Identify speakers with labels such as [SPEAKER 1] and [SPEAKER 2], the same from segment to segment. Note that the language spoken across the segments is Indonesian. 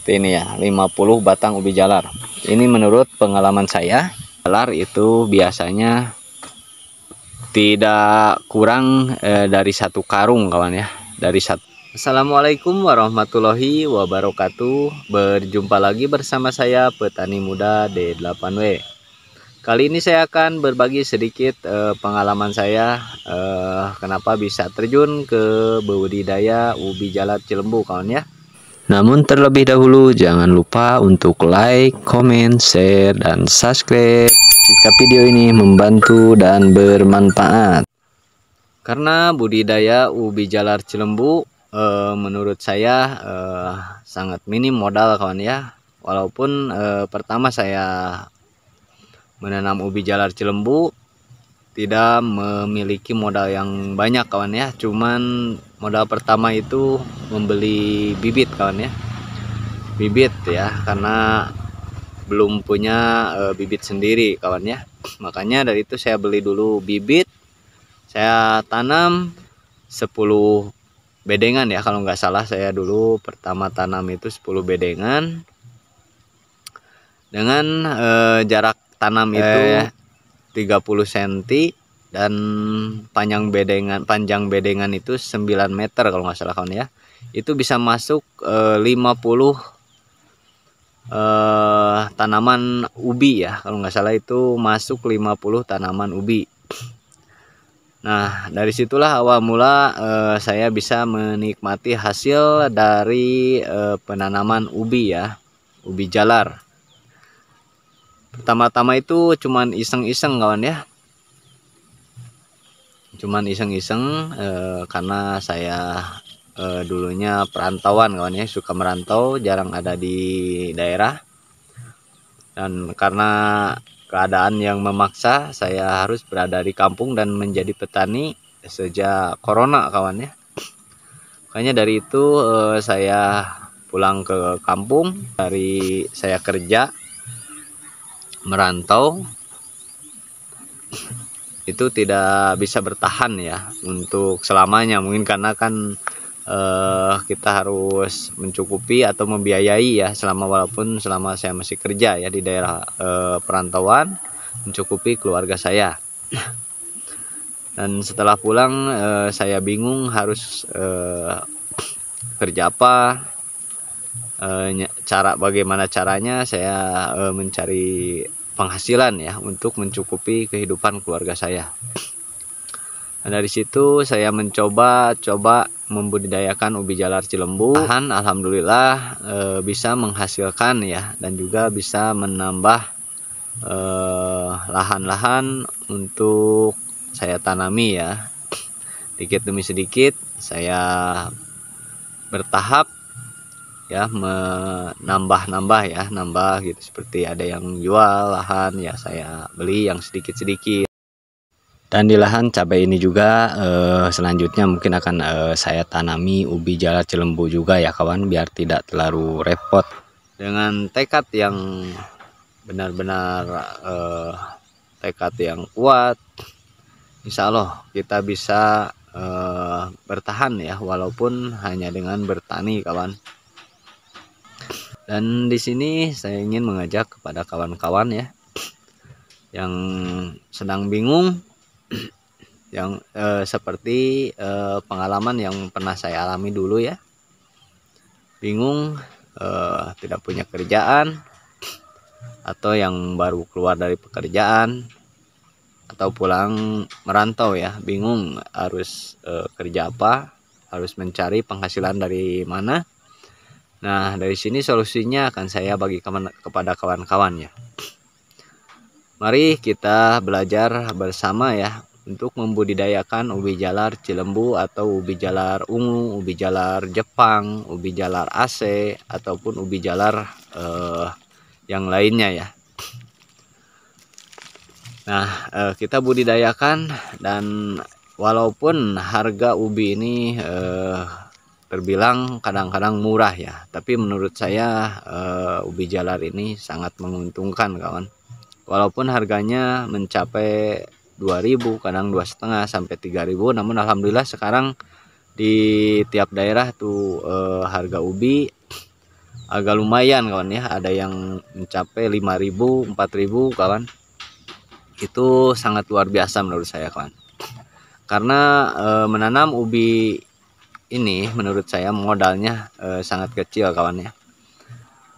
[SPEAKER 1] ini ya, 50 batang ubi jalar. Ini menurut pengalaman saya, jalar itu biasanya tidak kurang dari satu karung kawan ya, dari satu. Assalamualaikum warahmatullahi wabarakatuh. Berjumpa lagi bersama saya petani muda D8W. Kali ini saya akan berbagi sedikit pengalaman saya kenapa bisa terjun ke budidaya ubi jalar Cilembu kawan ya. Namun terlebih dahulu jangan lupa untuk like, comment, share, dan subscribe jika video ini membantu dan bermanfaat. Karena budidaya ubi jalar Cilembu menurut saya sangat minim modal kawan ya. Walaupun pertama saya menanam ubi jalar Cilembu tidak memiliki modal yang banyak kawan ya, cuman modal pertama itu membeli bibit kawan ya, bibit ya, karena belum punya bibit sendiri kawan ya. Makanya dari itu saya beli dulu bibit, saya tanam 10 bedengan ya, kalau nggak salah saya dulu pertama tanam itu 10 bedengan dengan jarak tanam itu 30 cm dan panjang bedengan itu 9 meter kalau nggak salah kawan ya. Itu bisa masuk 50 tanaman ubi ya, kalau nggak salah itu masuk 50 tanaman ubi. Nah dari situlah awal mula saya bisa menikmati hasil dari penanaman ubi ya, ubi jalar. Pertama-tama itu cuman iseng-iseng kawan ya, cuman iseng-iseng karena saya dulunya perantauan kawan ya, suka merantau, jarang ada di daerah. Dan karena keadaan yang memaksa saya harus berada di kampung dan menjadi petani sejak corona kawan ya. Makanya dari itu saya pulang ke kampung, dari saya kerja merantau itu tidak bisa bertahan ya untuk selamanya, mungkin karena kan kita harus mencukupi atau membiayai ya walaupun selama saya masih kerja ya di daerah perantauan, mencukupi keluarga saya. Dan setelah pulang saya bingung harus kerja apa, bagaimana caranya saya mencari penghasilan ya untuk mencukupi kehidupan keluarga saya. Nah, dari situ saya mencoba membudidayakan ubi jalar Cilembu. Alhamdulillah bisa menghasilkan ya, dan juga bisa menambah lahan-lahan untuk saya tanami ya. Sedikit demi sedikit saya bertahap ya, menambah ya, nambah gitu, seperti ada yang jual lahan ya saya beli yang sedikit-sedikit. Dan di lahan cabai ini juga selanjutnya mungkin akan saya tanami ubi jalar Cilembu juga ya kawan, biar tidak terlalu repot. Dengan tekad yang benar-benar tekad yang kuat, insya Allah kita bisa bertahan ya, walaupun hanya dengan bertani kawan. Dan di sini saya ingin mengajak kepada kawan-kawan ya yang sedang bingung, yang seperti pengalaman yang pernah saya alami dulu ya, bingung, tidak punya kerjaan, atau yang baru keluar dari pekerjaan atau pulang merantau ya, bingung harus kerja apa, harus mencari penghasilan dari mana. Nah dari sini solusinya akan saya bagi kepada kawan-kawan ya. Mari kita belajar bersama ya untuk membudidayakan ubi jalar Cilembu atau ubi jalar ungu, ubi jalar Jepang, ubi jalar AC, ataupun ubi jalar yang lainnya ya. Nah kita budidayakan, dan walaupun harga ubi ini terbilang kadang-kadang murah ya, tapi menurut saya ubi jalar ini sangat menguntungkan kawan. Walaupun harganya mencapai 2.000, kadang 2,5 sampai 3.000, namun alhamdulillah sekarang di tiap daerah tuh harga ubi agak lumayan kawan ya, ada yang mencapai 5.000 4.000 kawan. Itu sangat luar biasa menurut saya kawan, karena menanam ubi ini menurut saya modalnya sangat kecil kawan ya.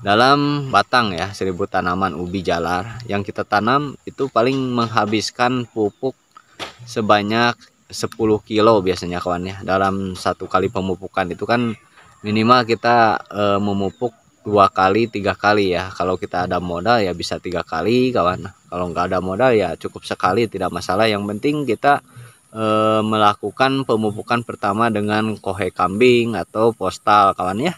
[SPEAKER 1] Dalam batang ya 1000 tanaman ubi jalar yang kita tanam itu paling menghabiskan pupuk sebanyak 10 kilo biasanya kawan ya. Dalam satu kali pemupukan itu kan minimal kita memupuk 2 kali 3 kali ya. Kalau kita ada modal ya bisa 3 kali kawan. Kalau nggak ada modal ya cukup sekali, tidak masalah. Yang penting kita melakukan pemupukan pertama dengan kohe kambing atau postal kawan ya,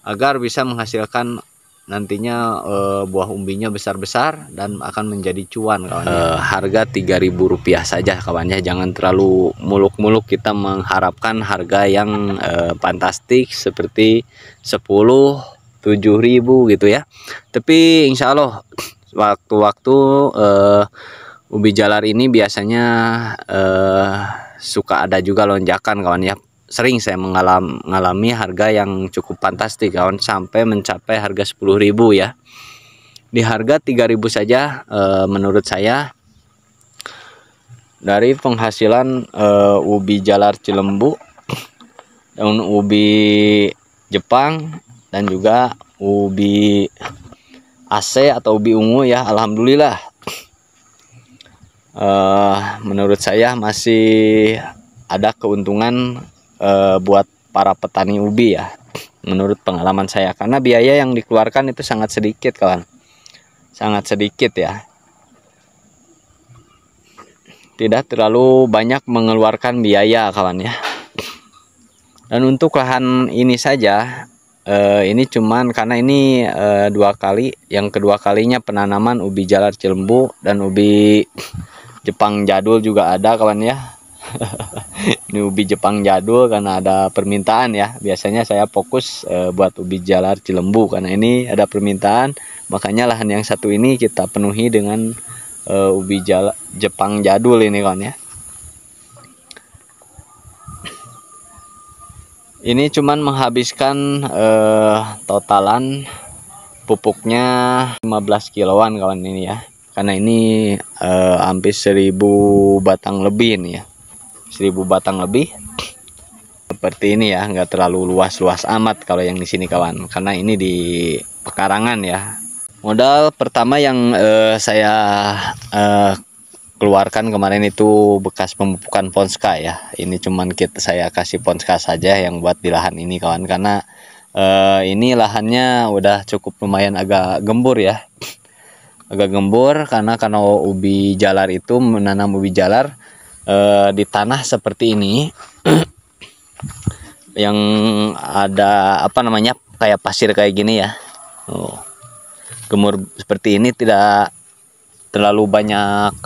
[SPEAKER 1] agar bisa menghasilkan nantinya buah umbinya besar-besar dan akan menjadi cuan kawan ya. Harga Rp3.000 saja kawan ya, jangan terlalu muluk-muluk kita mengharapkan harga yang fantastik seperti 7.000 gitu ya. Tapi insya Allah waktu-waktu ubi jalar ini biasanya suka ada juga lonjakan kawan ya. Sering saya mengalami harga yang cukup fantastik kawan, sampai mencapai harga 10.000 ya. Di harga 3.000 saja menurut saya dari penghasilan ubi jalar Cilembu, daun ubi Jepang, dan juga ubi AC atau ubi ungu ya, alhamdulillah menurut saya masih ada keuntungan buat para petani ubi ya, menurut pengalaman saya, karena biaya yang dikeluarkan itu sangat sedikit kawan, sangat sedikit ya, tidak terlalu banyak mengeluarkan biaya kawan ya. Dan untuk lahan ini saja ini cuman karena ini 2 kali, yang kedua kalinya penanaman ubi jalar Cilembu dan ubi Jepang jadul juga ada kawan ya. Ini ubi Jepang jadul karena ada permintaan ya. Biasanya saya fokus buat ubi jalar Cilembu karena ini ada permintaan, makanya lahan yang satu ini kita penuhi dengan ubi jalar Jepang jadul ini kawan ya. Ini cuman menghabiskan totalan pupuknya 15 kiloan kawan ini ya, karena ini hampir 1000 batang lebih ini ya, 1000 batang lebih seperti ini ya, nggak terlalu luas-luas amat kalau yang di sini kawan, karena ini di pekarangan ya. Modal pertama yang saya keluarkan kemarin itu bekas pemupukan Ponska ya. Ini cuman saya kasih Ponska saja yang buat di lahan ini kawan, karena ini lahannya udah cukup lumayan agak gembur ya, agak gembur karena ubi jalar itu, menanam ubi jalar di tanah seperti ini yang ada apa namanya kayak pasir kayak gini ya. Gemur seperti ini, tidak terlalu banyak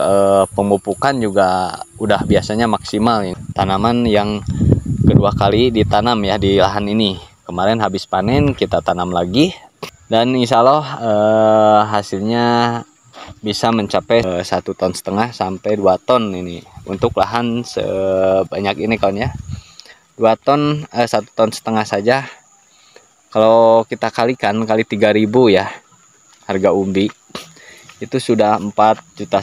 [SPEAKER 1] pemupukan juga udah biasanya maksimal ya. Tanaman yang kedua kali ditanam ya di lahan ini, kemarin habis panen kita tanam lagi, dan insya Allah hasilnya bisa mencapai 1,5 ton sampai 2 ton ini untuk lahan sebanyak ini kawan ya. 2 ton 1,5 ton saja kalau kita kalikan kali 3.000 ya, harga umbi itu sudah 4,5 juta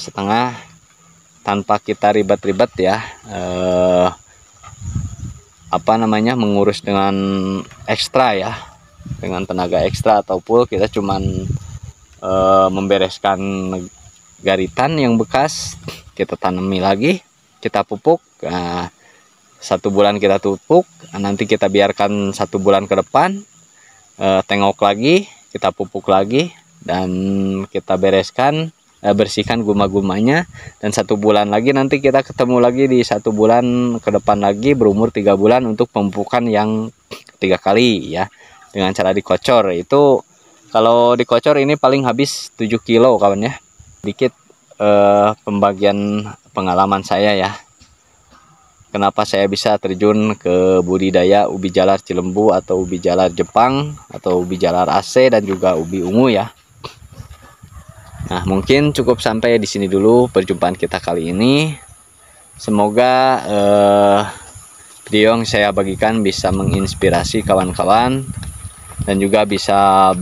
[SPEAKER 1] tanpa kita ribet-ribet ya, apa namanya mengurus dengan ekstra ya, dengan tenaga ekstra ataupun kita cuman membereskan garitan yang bekas, kita tanami lagi, kita pupuk. 1 bulan kita pupuk, nanti kita biarkan 1 bulan ke depan, tengok lagi, kita pupuk lagi, dan kita bereskan, bersihkan guma-gumanya, dan 1 bulan lagi nanti kita ketemu lagi di 1 bulan ke depan lagi, berumur 3 bulan untuk pemupukan yang 3 kali ya, dengan cara dikocor. Itu kalau dikocor ini paling habis 7 kilo kawan ya. Dikit pembagian pengalaman saya ya, kenapa saya bisa terjun ke budidaya ubi jalar Cilembu atau ubi jalar Jepang atau ubi jalar AC dan juga ubi ungu ya. Nah, mungkin cukup sampai di sini dulu perjumpaan kita kali ini. Semoga video yang saya bagikan bisa menginspirasi kawan-kawan dan juga bisa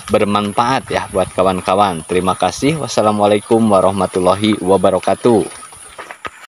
[SPEAKER 1] bermanfaat ya buat kawan-kawan. Terima kasih. Wassalamualaikum warahmatullahi wabarakatuh.